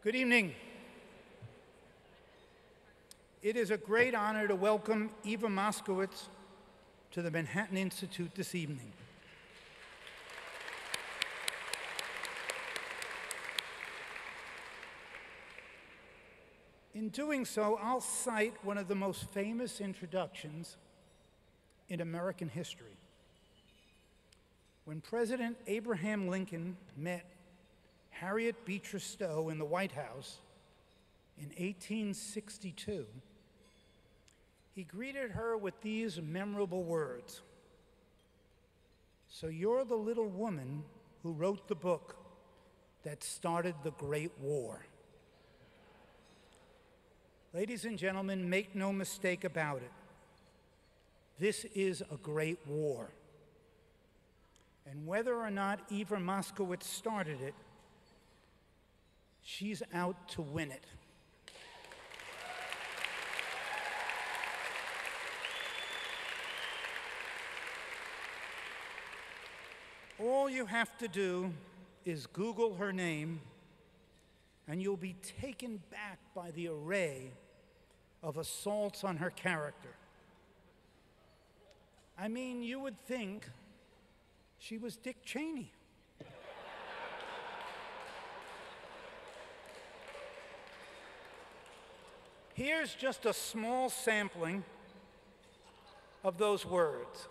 Good evening. It is a great honor to welcome Eva Moskowitz to the Manhattan Institute this evening. In doing so, I'll cite one of the most famous introductions in American history. When President Abraham Lincoln met Harriet Beecher Stowe in the White House in 1862, he greeted her with these memorable words: "So you're the little woman who wrote the book that started the Great War." Ladies and gentlemen, make no mistake about it. This is a great war. And whether or not Eva Moskowitz started it, she's out to win it. All you have to do is Google her name, and you'll be taken back by the array of assaults on her character. I mean, you would think she was Dick Cheney. Here's just a small sampling of those words: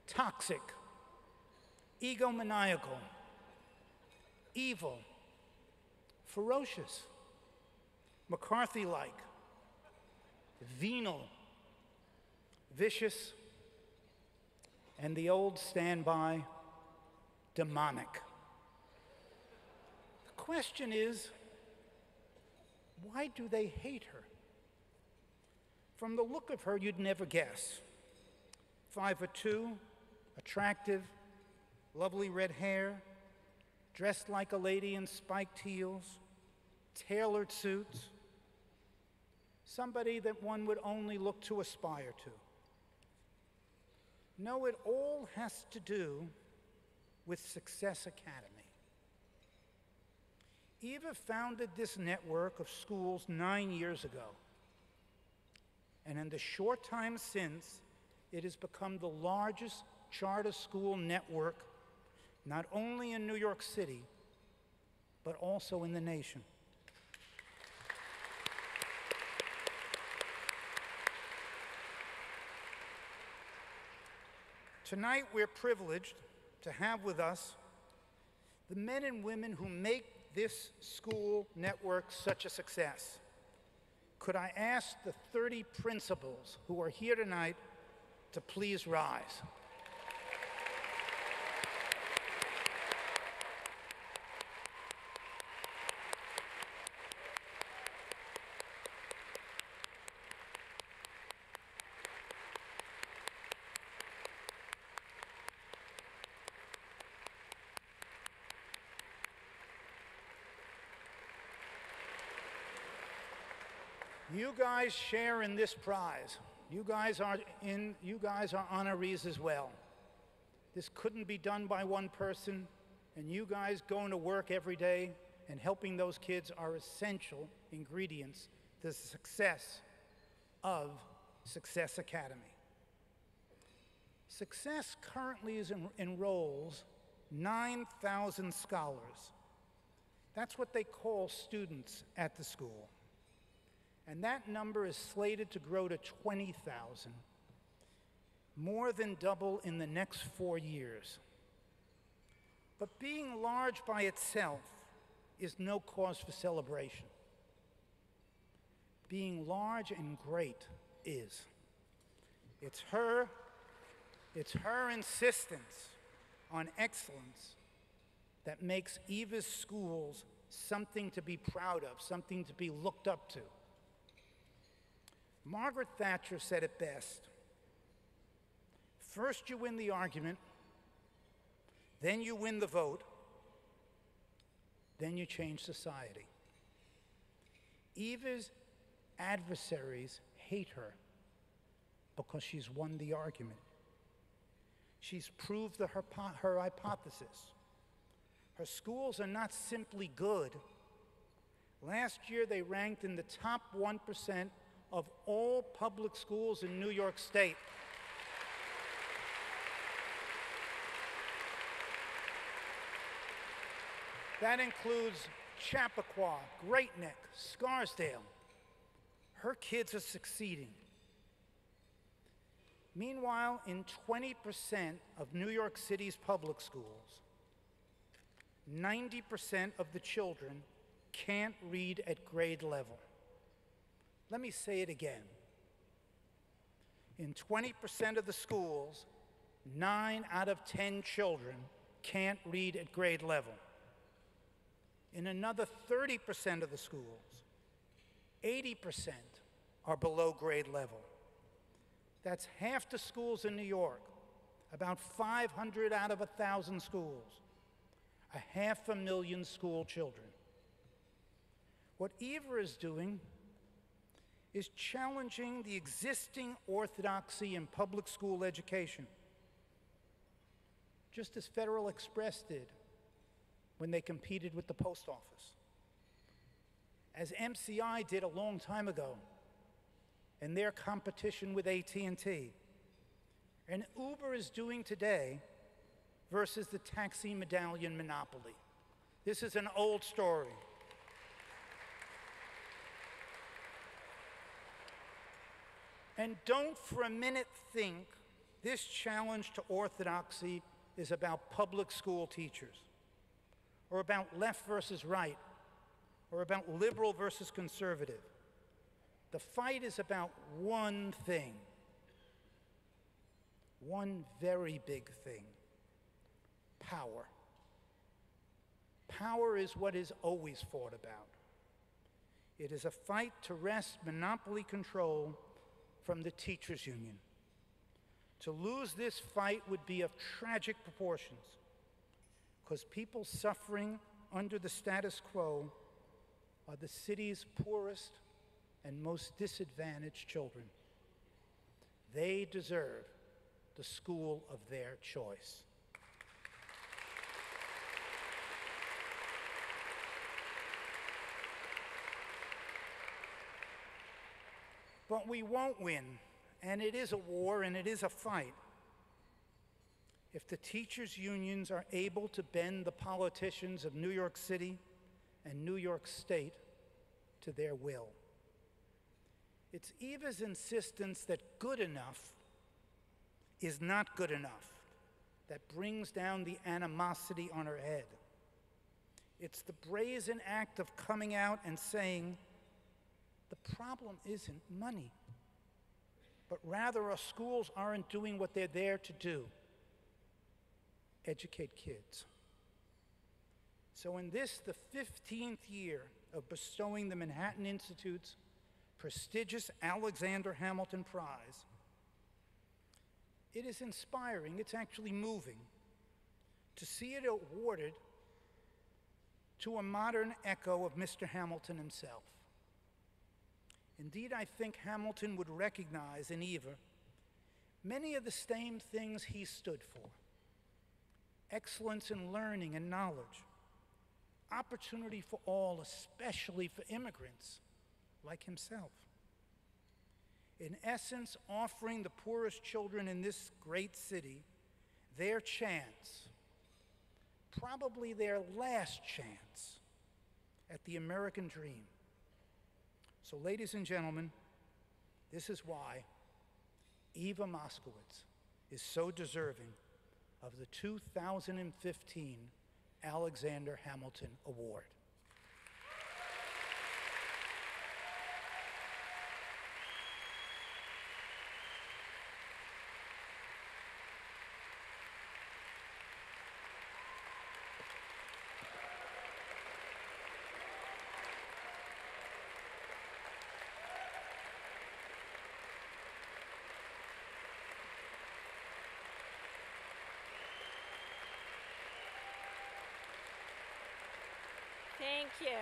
toxic, egomaniacal, evil, ferocious, McCarthy-like, venal, vicious, and the old standby, demonic. The question is, why do they hate her? From the look of her, you'd never guess. 5'2", attractive, lovely red hair, dressed like a lady in spiked heels, tailored suits, somebody that one would only look to aspire to. No, it all has to do with Success Academy. Eva founded this network of schools 9 years ago, and in the short time since, it has become the largest charter school network, not only in New York City, but also in the nation. Tonight, we're privileged to have with us the men and women who make this school network such a success. Could I ask the 30 principals who are here tonight to please rise? You guys share in this prize. You guys are honorees as well. This couldn't be done by one person, and you guys going to work every day and helping those kids are essential ingredients to the success of Success Academy. Success currently enrolls 9,000 scholars. That's what they call students at the school. And that number is slated to grow to 20,000, more than double in the next 4 years. But being large by itself is no cause for celebration. Being large and great is. It's her insistence on excellence that makes Eva's schools something to be proud of, something to be looked up to. Margaret Thatcher said it best: first you win the argument, then you win the vote, then you change society. Eva's adversaries hate her because she's won the argument. She's proved her hypothesis. Her schools are not simply good, Last year, they ranked in the top 1% of all public schools in New York State. That includes Chappaqua, Great Neck, Scarsdale. Her kids are succeeding. Meanwhile, in 20% of New York City's public schools, 90% of the children can't read at grade level. Let me say it again. In 20% of the schools, 9 out of 10 children can't read at grade level. In another 30% of the schools, 80% are below grade level. That's half the schools in New York, about 500 out of 1,000 schools, 500,000 school children. What Eva is doing is challenging the existing orthodoxy in public school education, just as Federal Express did when they competed with the post office, as MCI did a long time ago in their competition with AT&T, and Uber is doing today versus the taxi medallion monopoly. This is an old story. And don't for a minute think this challenge to orthodoxy is about public school teachers, or about left versus right, or about liberal versus conservative. The fight is about one thing, one very big thing: power. Power is what is always fought about. It is a fight to wrest monopoly control from the teachers' union. To lose this fight would be of tragic proportions, because people suffering under the status quo are the city's poorest and most disadvantaged children. They deserve the school of their choice. But we won't win, and it is a war and it is a fight, if the teachers' unions are able to bend the politicians of New York City and New York State to their will. It's Eva's insistence that good enough is not good enough that brings down the animosity on her head. It's the brazen act of coming out and saying, the problem isn't money, but rather our schools aren't doing what they're there to do: educate kids. So in this, the 15th year of bestowing the Manhattan Institute's prestigious Alexander Hamilton Prize, it is inspiring, it's actually moving, to see it awarded to a modern echo of Mr. Hamilton himself. Indeed, I think Hamilton would recognize in Eva many of the same things he stood for: excellence in learning and knowledge, opportunity for all, especially for immigrants like himself. In essence, offering the poorest children in this great city their chance, probably their last chance, at the American dream. So, ladies and gentlemen, this is why Eva Moskowitz is so deserving of the 2015 Alexander Hamilton Award. Thank you.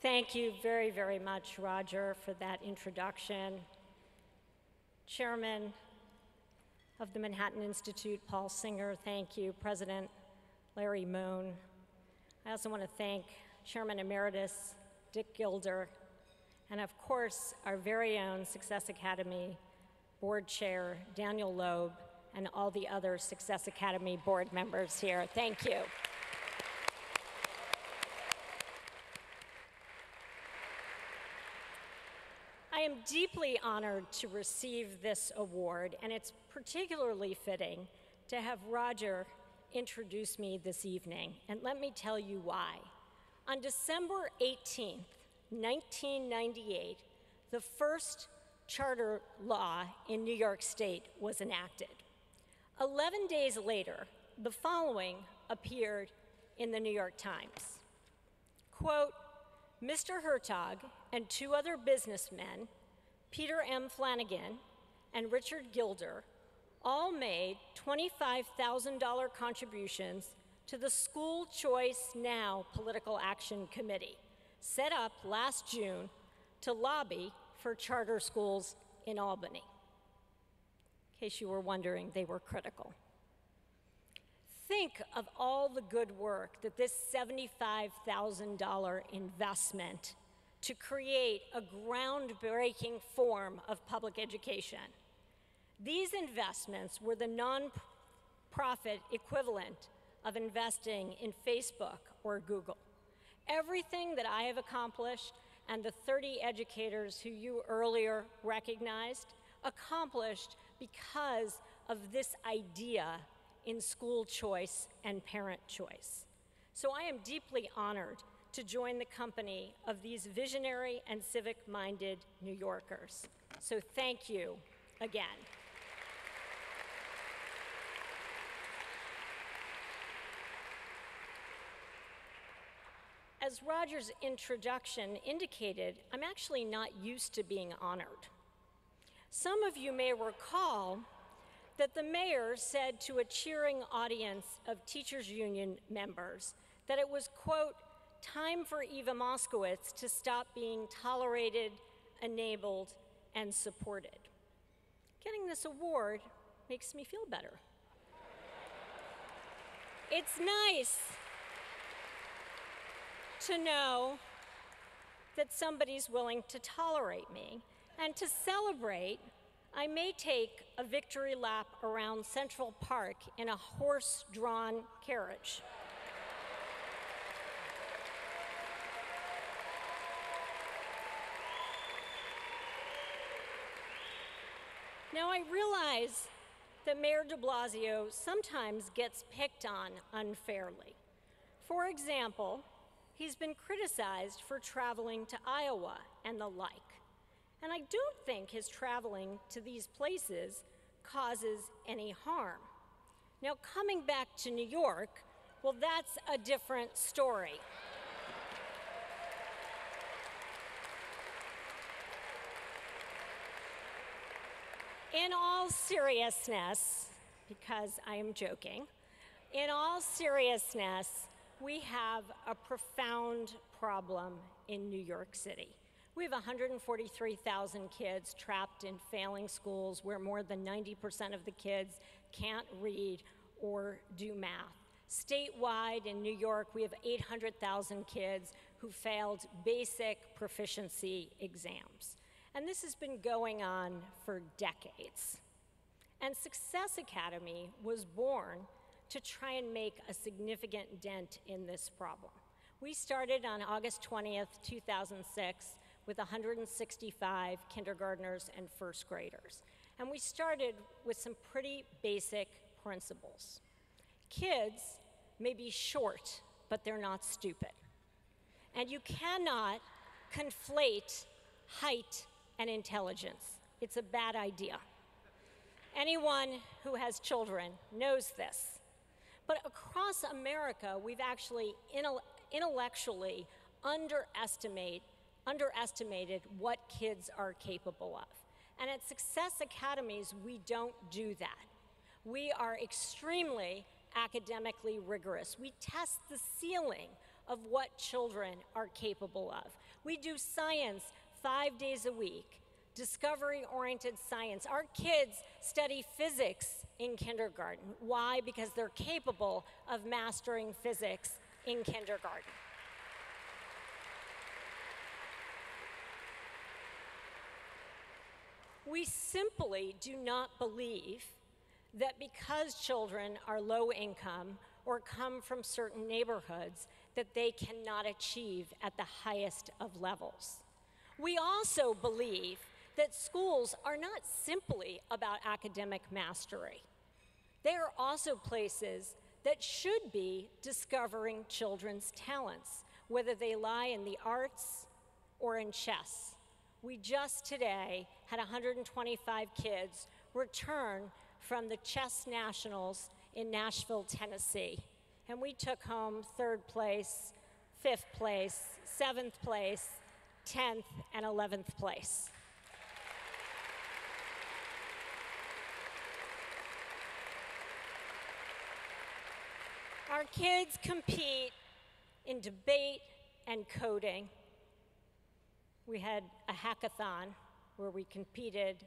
Thank you very, very much, Roger, for that introduction. Chairman of the Manhattan Institute, Paul Singer, thank you. President Larry Moon. I also want to thank Chairman Emeritus Dick Gilder, and of course, our very own Success Academy Board Chair, Daniel Loeb, and all the other Success Academy board members here. Thank you. I am deeply honored to receive this award, and it's particularly fitting to have Roger introduce me this evening, and let me tell you why. On December 18th, 1998, the first charter law in New York State was enacted. 11 days later, the following appeared in the New York Times. Quote, Mr. Hertog and two other businessmen, Peter M. Flanagan and Richard Gilder, all made $25,000 contributions to the School Choice Now Political Action Committee, set up last June to lobby for charter schools in Albany. In case you were wondering, they were critical. Think of all the good work that this $75,000 investment to create a groundbreaking form of public education. These investments were the non-profit equivalent of investing in Facebook or Google. Everything that I have accomplished and the 30 educators who you earlier recognized accomplished because of this idea in school choice and parent choice. So I am deeply honored to join the company of these visionary and civic-minded New Yorkers. So thank you again. As Roger's introduction indicated, I'm actually not used to being honored. Some of you may recall that the mayor said to a cheering audience of teachers' union members that it was, quote, time for Eva Moskowitz to stop being tolerated, enabled, and supported. Getting this award makes me feel better. It's nice to know that somebody's willing to tolerate me. And to celebrate, I may take a victory lap around Central Park in a horse-drawn carriage. Now, I realize that Mayor de Blasio sometimes gets picked on unfairly. For example, he's been criticized for traveling to Iowa and the like. And I don't think his traveling to these places causes any harm. Now, coming back to New York, well, that's a different story. In all seriousness, because I am joking, in all seriousness, we have a profound problem in New York City. We have 143,000 kids trapped in failing schools where more than 90% of the kids can't read or do math. Statewide in New York, we have 800,000 kids who failed basic proficiency exams. And this has been going on for decades. And Success Academy was born to try and make a significant dent in this problem. We started on August 20th, 2006, with 165 kindergartners and first graders. And we started with some pretty basic principles. Kids may be short, but they're not stupid. And you cannot conflate height and intelligence. It's a bad idea. Anyone who has children knows this. But across America, we've actually intellectually underestimated what kids are capable of. And at Success Academies, we don't do that. We are extremely academically rigorous. We test the ceiling of what children are capable of. We do science 5 days a week, discovery-oriented science. Our kids study physics in kindergarten. Why? Because they're capable of mastering physics in kindergarten. We simply do not believe that because children are low income or come from certain neighborhoods, that they cannot achieve at the highest of levels. We also believe that schools are not simply about academic mastery. They are also places that should be discovering children's talents, whether they lie in the arts or in chess. We just today had 125 kids return from the chess nationals in Nashville, Tennessee. And we took home 3rd place, 5th place, 7th place, 10th, and 11th place. Our kids compete in debate and coding. We had a hackathon where we competed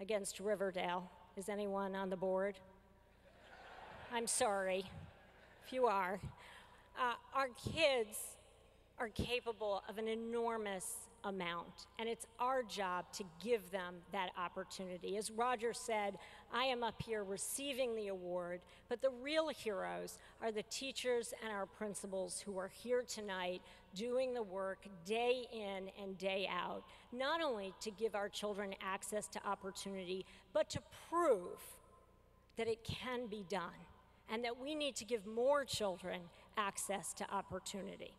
against Riverdale. Is anyone on the board? I'm sorry if you are. Our kids are capable of an enormous amount, and it's our job to give them that opportunity. As Roger said, I am up here receiving the award, but the real heroes are the teachers and our principals who are here tonight doing the work day in and day out, not only to give our children access to opportunity, but to prove that it can be done and that we need to give more children access to opportunity.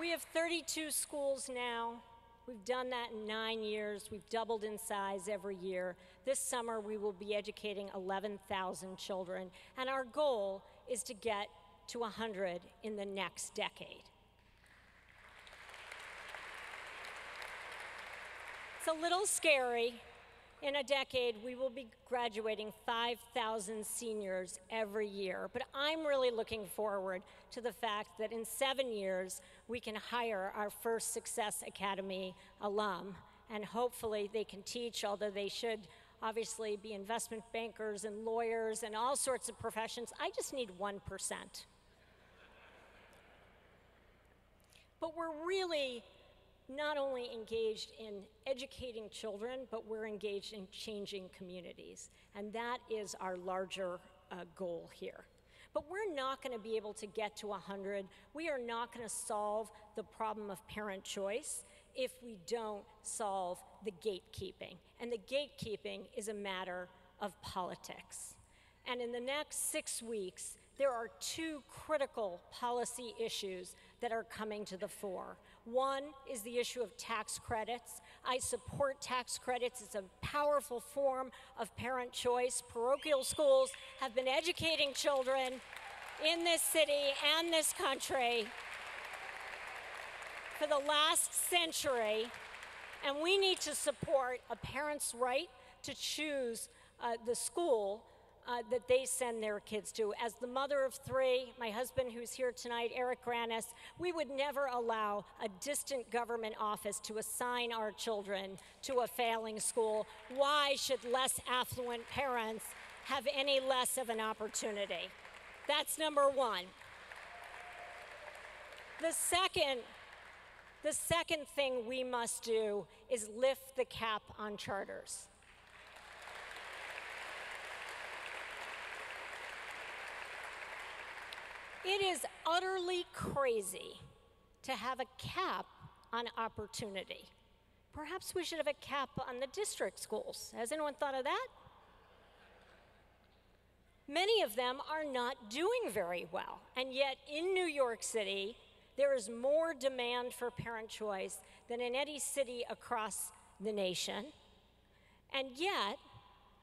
We have 32 schools now. We've done that in 9 years. We've doubled in size every year. This summer, we will be educating 11,000 children, and our goal is to get to 100 in the next decade. It's a little scary. In a decade, we will be graduating 5,000 seniors every year, but I'm really looking forward to the fact that in 7 years, we can hire our first Success Academy alum, and hopefully they can teach, although they should obviously be investment bankers and lawyers and all sorts of professions. I just need 1%. But we're really not only engaged in educating children, but we're engaged in changing communities. And that is our larger goal here. But we're not going to be able to get to 100. We are not going to solve the problem of parent choice if we don't solve the gatekeeping. And the gatekeeping is a matter of politics. And in the next 6 weeks, there are 2 critical policy issues that are coming to the fore. One is the issue of tax credits. I support tax credits. It's a powerful form of parent choice. Parochial schools have been educating children in this city and this country for the last century, and we need to support a parent's right to choose the school that they send their kids to. As the mother of 3, my husband who's here tonight, Eric Granis, we would never allow a distant government office to assign our children to a failing school. Why should less affluent parents have any less of an opportunity? That's number one. The second thing we must do is lift the cap on charters. It is utterly crazy to have a cap on opportunity. Perhaps we should have a cap on the district schools. Has anyone thought of that? Many of them are not doing very well, and yet in New York City, there is more demand for parent choice than in any city across the nation, and yet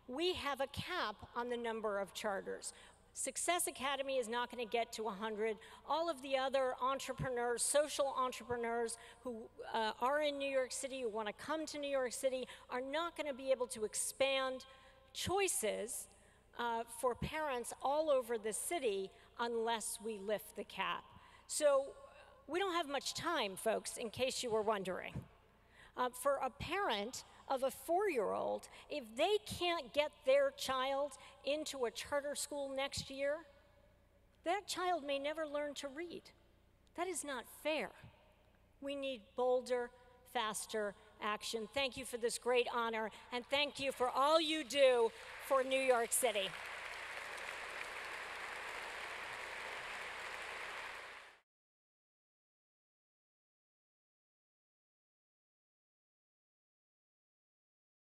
we have a cap on the number of charters. Success Academy is not going to get to 100. All of the other entrepreneurs, social entrepreneurs who are in New York City, who want to come to New York City, are not going to be able to expand choices for parents all over the city unless we lift the cap. So we don't have much time, folks, in case you were wondering. For a parent of a 4-year-old, if they can't get their child into a charter school next year, that child may never learn to read. That is not fair. We need bolder, faster action. Thank you for this great honor, and thank you for all you do for New York City.